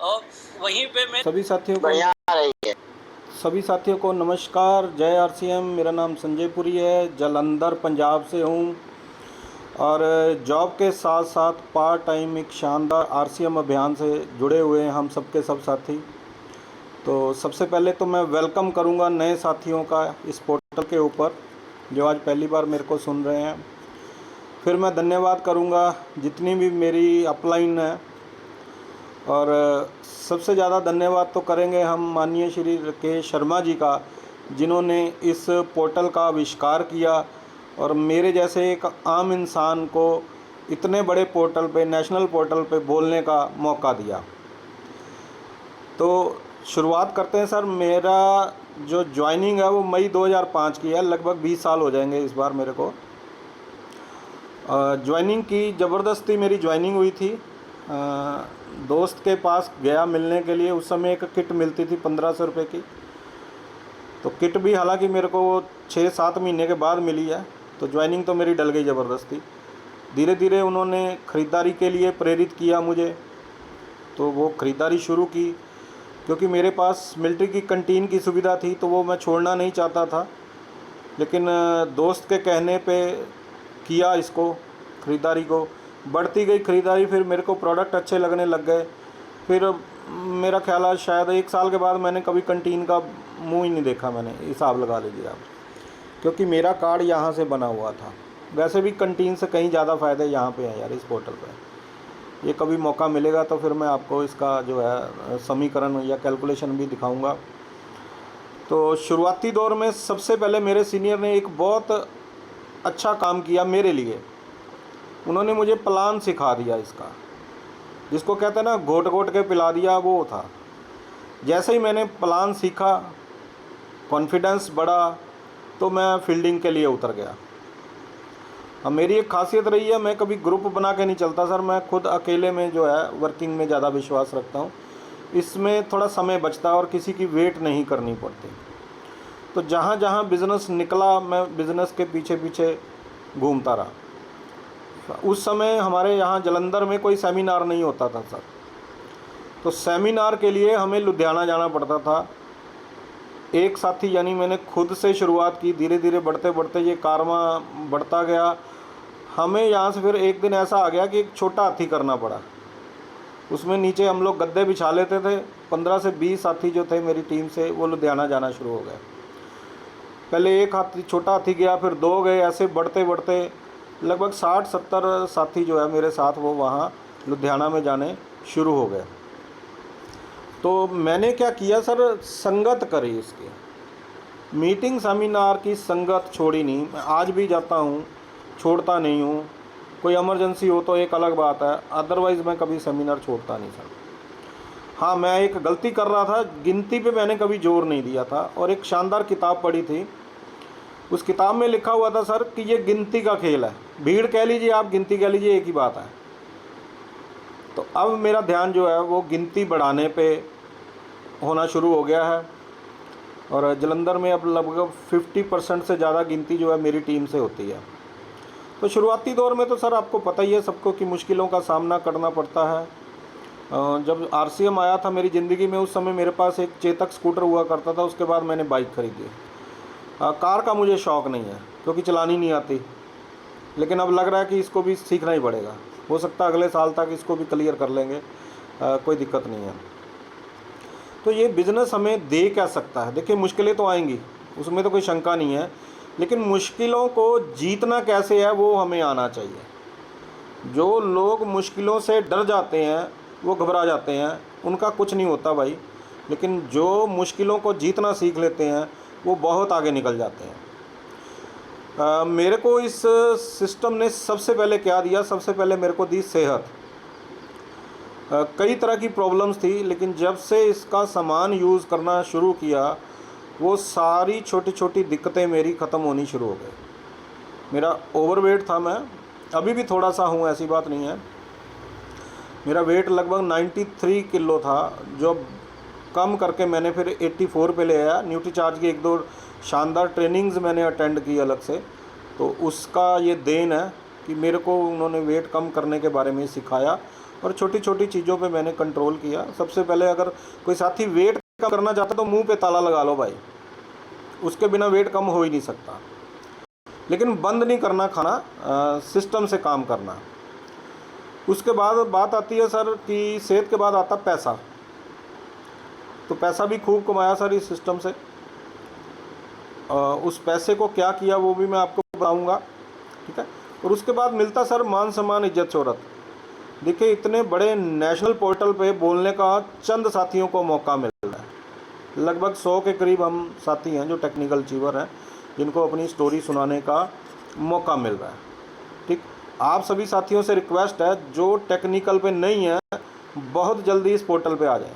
और वहीं पे मैं सभी साथियों को नमस्कार, जय आरसीएम। मेरा नाम संजय पुरी है, जालंधर पंजाब से हूँ और जॉब के साथ साथ पार्ट टाइम एक शानदार आरसीएम अभियान से जुड़े हुए हैं हम सबके सब साथी। तो सबसे पहले तो मैं वेलकम करूँगा नए साथियों का इस पोर्टल के ऊपर जो आज पहली बार मेरे को सुन रहे हैं। फिर मैं धन्यवाद करूँगा जितनी भी मेरी अपलाइन है, और सबसे ज़्यादा धन्यवाद तो करेंगे हम माननीय श्री राकेश शर्मा जी का, जिन्होंने इस पोर्टल का आविष्कार किया और मेरे जैसे एक आम इंसान को इतने बड़े पोर्टल पे, नेशनल पोर्टल पे बोलने का मौका दिया। तो शुरुआत करते हैं सर। मेरा जो ज्वाइनिंग है वो मई 2005 की है, लगभग 20 साल हो जाएंगे इस बार मेरे को। ज्वाइनिंग की ज़बरदस्ती मेरी ज्वाइनिंग हुई थी। दोस्त के पास गया मिलने के लिए। उस समय एक किट मिलती थी 1500 रुपये की। तो किट भी हालांकि मेरे को 6-7 महीने के बाद मिली है। तो ज्वाइनिंग तो मेरी डल गई ज़बरदस्ती। धीरे धीरे उन्होंने ख़रीदारी के लिए प्रेरित किया मुझे, तो वो ख़रीदारी शुरू की। क्योंकि मेरे पास मिलिट्री की कंटीन की सुविधा थी तो वो मैं छोड़ना नहीं चाहता था, लेकिन दोस्त के कहने पे किया इसको, ख़रीदारी को। बढ़ती गई ख़रीदारी, फिर मेरे को प्रोडक्ट अच्छे लगने लग गए। फिर मेरा ख्याल है शायद 1 साल के बाद मैंने कभी कंटीन का मुंह ही नहीं देखा, मैंने हिसाब लगा लीजिए आप। क्योंकि मेरा कार्ड यहाँ से बना हुआ था। वैसे भी कंटीन से कहीं ज़्यादा फ़ायदे यहाँ पे हैं यार, इस पोर्टल पे। ये कभी मौका मिलेगा तो फिर मैं आपको इसका जो है समीकरण या कैलकुलेशन भी दिखाऊंगा। तो शुरुआती दौर में सबसे पहले मेरे सीनियर ने एक बहुत अच्छा काम किया मेरे लिए। उन्होंने मुझे प्लान सिखा दिया इसका, जिसको कहते हैं ना घोट घोट के पिला दिया, वो था। जैसे ही मैंने प्लान सीखा, कॉन्फिडेंस बढ़ा, तो मैं फील्डिंग के लिए उतर गया। अब मेरी एक खासियत रही है, मैं कभी ग्रुप बना के नहीं चलता सर। मैं खुद अकेले में जो है वर्किंग में ज़्यादा विश्वास रखता हूँ। इसमें थोड़ा समय बचता है और किसी की वेट नहीं करनी पड़ती। तो जहाँ जहाँ बिज़नेस निकला, मैं बिज़नेस के पीछे पीछे घूमता रहा। उस समय हमारे यहाँ जालंधर में कोई सेमिनार नहीं होता था सर। तो सेमिनार के लिए हमें लुधियाना जाना पड़ता था। एक साथी यानी मैंने खुद से शुरुआत की। धीरे धीरे बढ़ते बढ़ते ये कारवां बढ़ता गया। हमें यहाँ से फिर एक दिन ऐसा आ गया कि एक छोटा हाथी करना पड़ा। उसमें नीचे हम लोग गद्दे बिछा लेते थे। 15 से 20 साथी जो थे मेरी टीम से, वो लुधियाना जाना शुरू हो गए। पहले एक हाथी, छोटा हाथी गया, फिर 2 गए। ऐसे बढ़ते बढ़ते लगभग 60-70 साथी जो है मेरे साथ, वो वहाँ लुधियाना में जाने शुरू हो गए। तो मैंने क्या किया सर, संगत करी इसकी। मीटिंग सेमिनार की संगत छोड़ी नहीं। मैं आज भी जाता हूँ, छोड़ता नहीं हूँ। कोई इमरजेंसी हो तो एक अलग बात है, अदरवाइज़ मैं कभी सेमिनार छोड़ता नहीं सर। हाँ, मैं एक गलती कर रहा था, गिनती पे मैंने कभी जोर नहीं दिया था। और एक शानदार किताब पढ़ी थी, उस किताब में लिखा हुआ था सर कि ये गिनती का खेल है। भीड़ कह लीजिए आप, गिनती कह लीजिए, एक ही बात है। तो अब मेरा ध्यान जो है वो गिनती बढ़ाने पे होना शुरू हो गया है। और जालंधर में अब लगभग 50% से ज़्यादा गिनती जो है मेरी टीम से होती है। तो शुरुआती दौर में तो सर आपको पता ही है सबको कि मुश्किलों का सामना करना पड़ता है। जब आरसीएम आया था मेरी ज़िंदगी में, उस समय मेरे पास एक चेतक स्कूटर हुआ करता था। उसके बाद मैंने बाइक खरीदी। कार का मुझे शौक़ नहीं है क्योंकि चलानी नहीं आती, लेकिन अब लग रहा है कि इसको भी सीखना ही पड़ेगा। हो सकता है अगले साल तक इसको भी क्लियर कर लेंगे, कोई दिक्कत नहीं है। तो ये बिज़नेस हमें दे क्या सकता है? देखिए, मुश्किलें तो आएंगी, उसमें तो कोई शंका नहीं है, लेकिन मुश्किलों को जीतना कैसे है वो हमें आना चाहिए। जो लोग मुश्किलों से डर जाते हैं, वो घबरा जाते हैं, उनका कुछ नहीं होता भाई। लेकिन जो मुश्किलों को जीतना सीख लेते हैं वो बहुत आगे निकल जाते हैं। मेरे को इस सिस्टम ने सबसे पहले क्या दिया? सबसे पहले मेरे को दी सेहत। कई तरह की प्रॉब्लम्स थी, लेकिन जब से इसका सामान यूज़ करना शुरू किया, वो सारी छोटी छोटी दिक्कतें मेरी ख़त्म होनी शुरू हो गई। मेरा ओवरवेट था, मैं अभी भी थोड़ा सा हूँ, ऐसी बात नहीं है। मेरा वेट लगभग 93 किलो था, जो कम करके मैंने फिर 84 पे ले आया। न्यूट्रीचार्ज की 1-2 शानदार ट्रेनिंग्स मैंने अटेंड की अलग से, तो उसका ये देन है कि मेरे को उन्होंने वेट कम करने के बारे में सिखाया और छोटी छोटी चीज़ों पे मैंने कंट्रोल किया। सबसे पहले अगर कोई साथी वेट कम करना चाहता तो मुंह पे ताला लगा लो भाई, उसके बिना वेट कम हो ही नहीं सकता। लेकिन बंद नहीं करना खाना, सिस्टम से काम करना। उसके बाद बात आती है सर कि सेहत के बाद आता पैसा। तो पैसा भी खूब कमाया सर इस सिस्टम से। उस पैसे को क्या किया वो भी मैं आपको बताऊंगा, ठीक है। और उसके बाद मिलता सर मान सम्मान, इज्जत, शोहरत। देखिए इतने बड़े नेशनल पोर्टल पे बोलने का चंद साथियों को मौका मिल रहा है। लगभग 100 के करीब हम साथी हैं जो टेक्निकल अचीवर हैं, जिनको अपनी स्टोरी सुनाने का मौका मिल रहा है, ठीक। आप सभी साथियों से रिक्वेस्ट है जो टेक्निकल पे नहीं है बहुत जल्दी इस पोर्टल पे आ जाएं,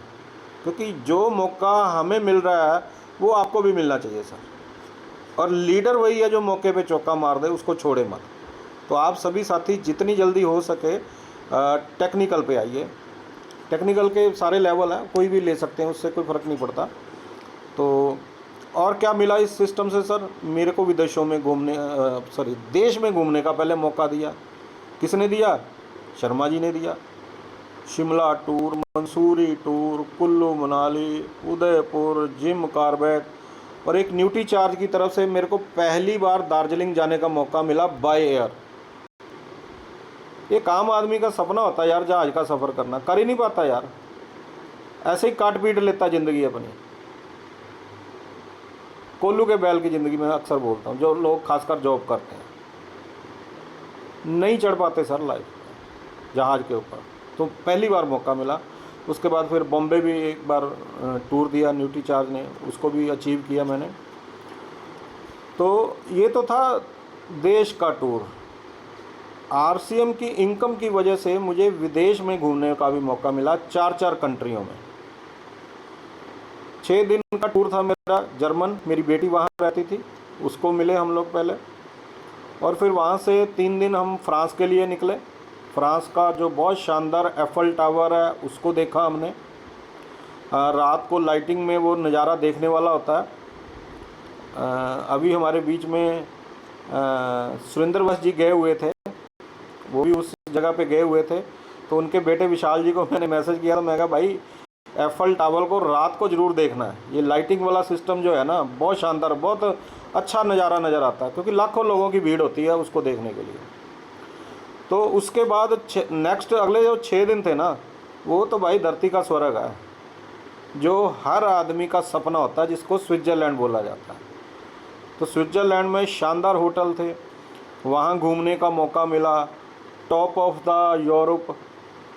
क्योंकि जो मौका हमें मिल रहा है वो आपको भी मिलना चाहिए सर। और लीडर वही है जो मौके पे चौका मार दे, उसको छोड़े मत। तो आप सभी साथी जितनी जल्दी हो सके टेक्निकल पे आइए। टेक्निकल के सारे लेवल हैं, कोई भी ले सकते हैं, उससे कोई फ़र्क नहीं पड़ता। तो और क्या मिला इस सिस्टम से सर, मेरे को विदेशों में घूमने देश में घूमने का पहले मौका दिया। किसने दिया? शर्मा जी ने दिया। Shimla tour, Mussoorie tour, Kullu Manali, Udaipur, Jim Corbett, और एक न्यूटी चार्ज की तरफ से मेरे को पहली बार दार्जिलिंग जाने का मौका मिला बाय एयर। एक आम आदमी का सपना होता है यार जहाज का सफ़र करना, कर ही नहीं पाता यार, ऐसे ही काट पीट लेता ज़िंदगी अपनी। कोल्लू के बैल की ज़िंदगी में अक्सर बोलता हूँ, जो लोग खासकर जॉब करते हैं नहीं चढ़ पाते सर लाइफ जहाज़ के ऊपर। तो पहली बार मौका मिला। उसके बाद फिर बॉम्बे भी एक बार टूर दिया न्यूटी चार्ज ने, उसको भी अचीव किया मैंने। तो ये तो था देश का टूर। आरसीएम की इनकम की वजह से मुझे विदेश में घूमने का भी मौका मिला, 4 कंट्रियों में। 6 दिन का टूर था मेरा। जर्मन, मेरी बेटी वहाँ रहती थी, उसको मिले हम लोग पहले। और फिर वहाँ से 3 दिन हम फ्रांस के लिए निकले। फ्रांस का जो बहुत शानदार एफल टावर है उसको देखा हमने। रात को लाइटिंग में वो नज़ारा देखने वाला होता है। अभी हमारे बीच में सुरेंद्र वश जी गए हुए थे, वो भी उस जगह पे गए हुए थे। तो उनके बेटे विशाल जी को मैंने मैसेज किया, तो मैं कहा भाई एफल टावर को रात को ज़रूर देखना है। ये लाइटिंग वाला सिस्टम जो है ना बहुत शानदार, बहुत अच्छा नज़ारा नज़र आता है, क्योंकि लाखों लोगों की भीड़ होती है उसको देखने के लिए। तो उसके बाद नेक्स्ट अगले जो 6 दिन थे ना, वो तो भाई धरती का स्वर्ग है, जो हर आदमी का सपना होता है, जिसको स्विट्ज़रलैंड बोला जाता है। तो स्विट्ज़रलैंड में शानदार होटल थे, वहाँ घूमने का मौका मिला। Top of the Europe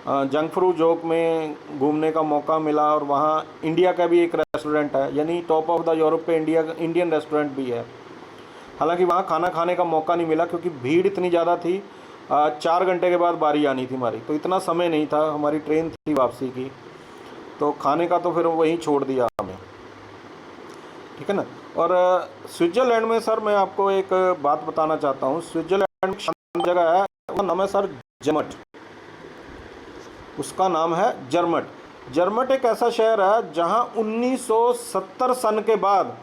Jungfraujoch में घूमने का मौका मिला। और वहाँ इंडिया का भी एक रेस्टोरेंट है, यानी टॉप ऑफ द यूरोप पे इंडियन रेस्टोरेंट भी है। हालांकि वहाँ खाना खाने का मौका नहीं मिला क्योंकि भीड़ इतनी ज़्यादा थी। 4 घंटे के बाद बारी आनी थी हमारी, तो इतना समय नहीं था, हमारी ट्रेन थी वापसी की। तो खाने का तो फिर वहीं छोड़ दिया हमें, ठीक है ना। और स्विट्ज़रलैंड में सर मैं आपको एक बात बताना चाहता हूँ। स्विट्ज़रलैंड में शानदार जगह है, उसका नाम है सर जर्मट। उसका नाम है जर्मट। जर्मट एक ऐसा शहर है जहाँ 1970 सन के बाद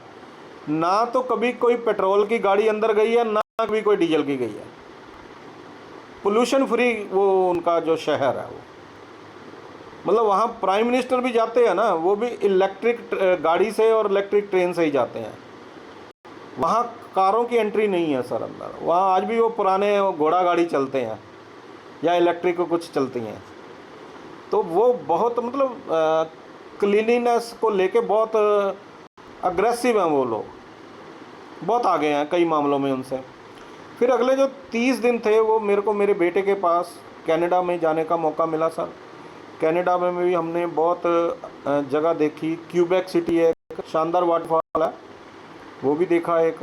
ना तो कभी कोई पेट्रोल की गाड़ी अंदर गई है, ना कभी कोई डीजल की गई है। पोल्यूशन फ्री वो उनका जो शहर है वो, मतलब वहाँ प्राइम मिनिस्टर भी जाते हैं ना, वो भी इलेक्ट्रिक गाड़ी से और इलेक्ट्रिक ट्रेन से ही जाते हैं। वहाँ कारों की एंट्री नहीं है सर अंदर। वहाँ आज भी वो पुराने घोड़ा गाड़ी चलते हैं या इलेक्ट्रिक कुछ चलती हैं। तो वो बहुत मतलब क्लीनिनेस को लेके बहुत अग्रेसिव हैं वो लोग, बहुत आगे हैं कई मामलों में उनसे। फिर अगले जो 30 दिन थे वो मेरे को मेरे बेटे के पास कनाडा में जाने का मौका मिला सर। कनाडा में भी हमने बहुत जगह देखी। क्यूबेक सिटी है, एक शानदार वाटरफॉल है, वो भी देखा एक।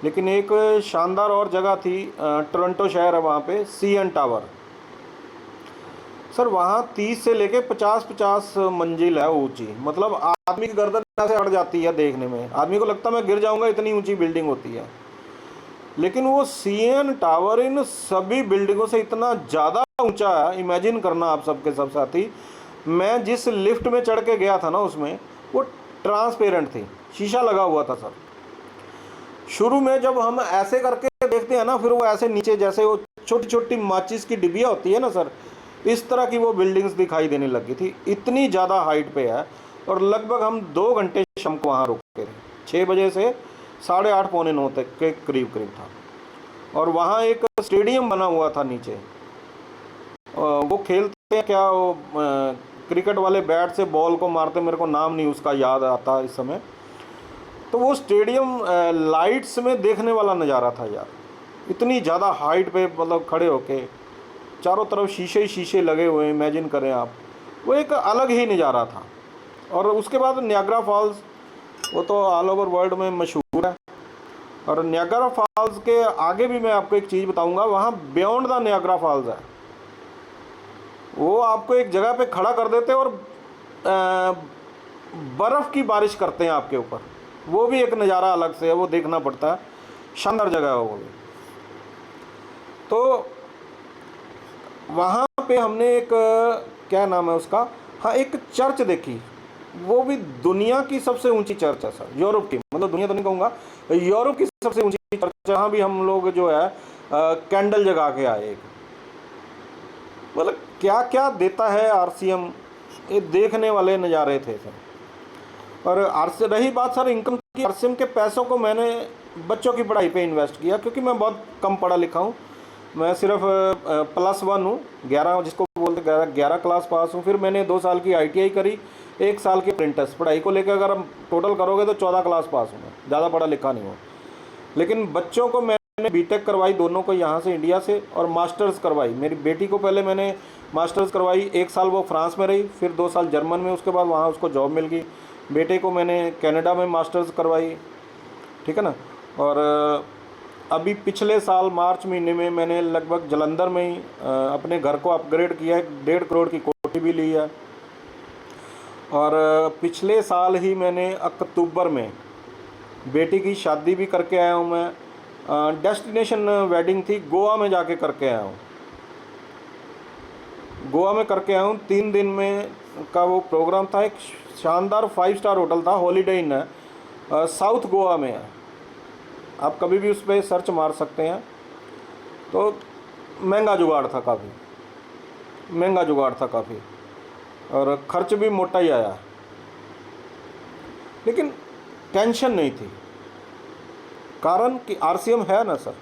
लेकिन एक शानदार और जगह थी, टोरंटो शहर है, वहाँ पे सीएन टावर सर। वहाँ 30 से लेके 50 मंजिल है ऊंची, मतलब आदमी की गर्दन ऐसे अड़ जाती है देखने में, आदमी को लगता है मैं गिर जाऊंगा, इतनी ऊंची बिल्डिंग होती है। लेकिन वो सीएन टावर इन सभी बिल्डिंगों से इतना ज़्यादा ऊंचा है, इमेजिन करना आप सबके सब साथी। मैं जिस लिफ्ट में चढ़ के गया था ना, उसमें वो ट्रांसपेरेंट थी, शीशा लगा हुआ था सर। शुरू में जब हम ऐसे करके देखते हैं ना, फिर वो ऐसे नीचे जैसे वो छोटी छोटी माचिस की डिबिया होती है ना सर, इस तरह की वो बिल्डिंग्स दिखाई देने लगी थी, इतनी ज़्यादा हाइट पे है। और लगभग हम 2 घंटे शाम को वहाँ रुके थे, 6 बजे से 8:30 पौने 9 तक के करीब करीब था। और वहाँ एक स्टेडियम बना हुआ था नीचे, वो खेलते हैं क्या, वो क्रिकेट वाले बैट से बॉल को मारते, मेरे को नाम नहीं उसका याद आता इस समय। तो वो स्टेडियम लाइट्स में देखने वाला नज़ारा था यार, इतनी ज़्यादा हाइट पे, मतलब खड़े होके चारों तरफ शीशे ही शीशे लगे हुए, इमेजिन करें आप, वो एक अलग ही नज़ारा था। और उसके बाद नियाग्रा फॉल्स, वो तो ऑल ओवर वर्ल्ड में मशहूर है। और नियाग्रा फॉल्स के आगे भी मैं आपको एक चीज़ बताऊंगा, वहाँ बियॉन्ड द नियाग्रा फॉल्स है, वो आपको एक जगह पे खड़ा कर देते हैं और बर्फ़ की बारिश करते हैं आपके ऊपर। वो भी एक नज़ारा अलग से है, वो देखना पड़ता है, शानदार जगह है वो भी। तो वहाँ पे हमने एक क्या नाम है उसका, हाँ, एक चर्च देखी, वो भी दुनिया की सबसे ऊंची चर्च है सर, यूरोप की, मतलब दुनिया तो नहीं कहूँगा, यूरोप की सबसे ऊंची चर्च। जहाँ भी हम लोग जो है कैंडल जगा के आए एक, मतलब क्या क्या देता है आरसीएम, ये देखने वाले नज़ारे थे सर। और रही बात सर इनकम की, आरसीएम के पैसों को मैंने बच्चों की पढ़ाई पे इन्वेस्ट किया, क्योंकि मैं बहुत कम पढ़ा लिखा हूँ, मैं सिर्फ +1 हूँ, 11 जिसको बोलते 11 क्लास पास हूँ। फिर मैंने 2 साल की ITI करी, 1 साल की अप्रेंटिस। पढ़ाई को लेकर अगर हम टोटल करोगे तो 14 क्लास पास हूँ मैं, ज़्यादा पढ़ा लिखा नहीं हूँ। लेकिन बच्चों को मैंने बीटेक करवाई, दोनों को यहाँ से इंडिया से, और मास्टर्स करवाई। मेरी बेटी को पहले मैंने मास्टर्स करवाई, 1 साल वो फ्रांस में रही, फिर 2 साल जर्मन में, उसके बाद वहाँ उसको जॉब मिल गई। बेटे को मैंने कनाडा में मास्टर्स करवाई, ठीक है ना। और अभी पिछले साल मार्च महीने में मैंने लगभग जलंधर में ही अपने घर को अपग्रेड किया है, 1.5 करोड़ की कोठी भी ली है। और पिछले साल ही मैंने अक्टूबर में बेटी की शादी भी करके आया हूँ मैं, डेस्टिनेशन वेडिंग थी, गोवा में जाके करके आया हूँ, गोवा में करके आया हूँ। 3 दिन में का वो प्रोग्राम था, एक शानदार 5 स्टार होटल था, हॉलीडे इन है, साउथ गोवा में है, आप कभी भी उस पर सर्च मार सकते हैं। तो महंगा जुगाड़ था, काफ़ी महंगा जुगाड़ था काफ़ी, और ख़र्च भी मोटा ही आया, लेकिन टेंशन नहीं थी, कारण कि आरसीएम है ना सर।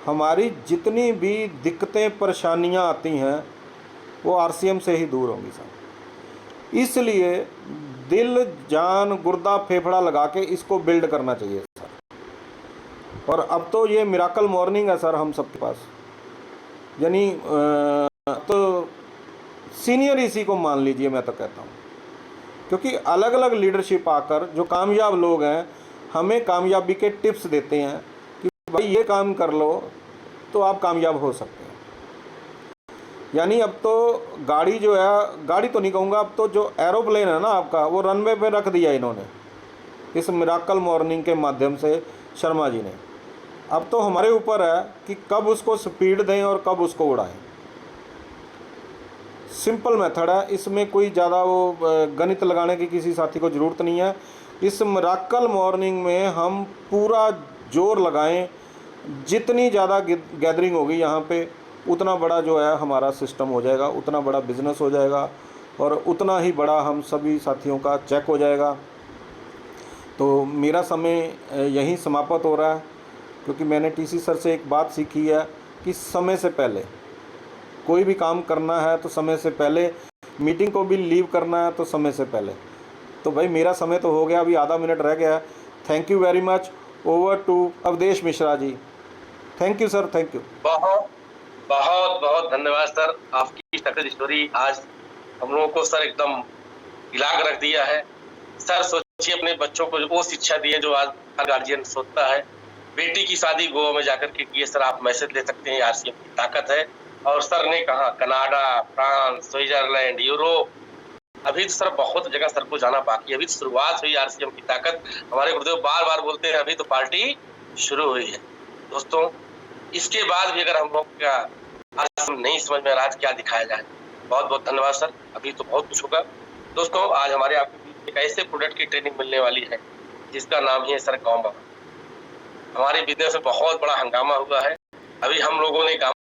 हमारी जितनी भी दिक्कतें परेशानियां आती हैं वो आरसीएम से ही दूर होंगी सर। इसलिए दिल जान गुर्दा फेफड़ा लगा के इसको बिल्ड करना चाहिए सर। और अब तो ये मिराकल मॉर्निंग है सर हम सबके पास, यानी तो सीनियर इसी को मान लीजिए, मैं तो कहता हूँ, क्योंकि अलग अलग लीडरशिप आकर जो कामयाब लोग हैं हमें कामयाबी के टिप्स देते हैं कि भाई ये काम कर लो तो आप कामयाब हो सकते हैं। यानी अब तो गाड़ी जो है, गाड़ी तो नहीं कहूँगा, अब तो जो एरोप्लेन है ना आपका, वो रनवे पे रख दिया इन्होंने इस मिराकल मॉर्निंग के माध्यम से, शर्मा जी ने। अब तो हमारे ऊपर है कि कब उसको स्पीड दें और कब उसको उड़ाएं। सिंपल मेथड है, इसमें कोई ज़्यादा वो गणित लगाने की किसी साथी को ज़रूरत नहीं है। इस मिराकल मॉर्निंग में हम पूरा जोर लगाएं, जितनी ज़्यादा गैदरिंग होगी यहाँ पे उतना बड़ा जो है हमारा सिस्टम हो जाएगा, उतना बड़ा बिजनेस हो जाएगा, और उतना ही बड़ा हम सभी साथियों का चेक हो जाएगा। तो मेरा समय यहीं समाप्त हो रहा है, क्योंकि मैंने TC सर से एक बात सीखी है कि समय से पहले कोई भी काम करना है तो समय से पहले, मीटिंग को भी लीव करना है तो समय से पहले। तो भाई मेरा समय तो हो गया, अभी आधा मिनट रह गया है। Thank you very much. Over to Avdhesh Mishra ji. Thank you sir, thank you. बहुत बहुत बहुत धन्यवाद सर, आपकी सक्सेस स्टोरी आज हम लोगों को सर एकदम हिला कर रख दिया है। सर सोचिए अपने बच्चों को वो शिक्षा दी है जो आज हर गार्जियन सोचता है। बेटी की शादी गोवा में जाकर के किए सर, आप मैसेज ले सकते हैं, आरसीएम की ताकत है। और सर ने कहा कनाडा, फ्रांस, स्विट्जरलैंड, यूरोप, अभी तो सर बहुत जगह सर को जाना बाकी है, अभी तो शुरुआत हुई आरसीएम की ताकत। हमारे गुरुदेव बार बार बोलते हैं अभी तो पार्टी शुरू हुई है। दोस्तों इसके बाद भी अगर हम लोग का आरसीएम नहीं समझ में आ रहा क्या दिखाया जाए, बहुत बहुत धन्यवाद सर, अभी तो बहुत कुछ होगा। दोस्तों आज हमारे आपके बीच एक ऐसे प्रोडक्ट की ट्रेनिंग मिलने वाली है जिसका नाम ही है सर गाँव बाबा। हमारे बिजनेस में बहुत बड़ा हंगामा हुआ है, अभी हम लोगों ने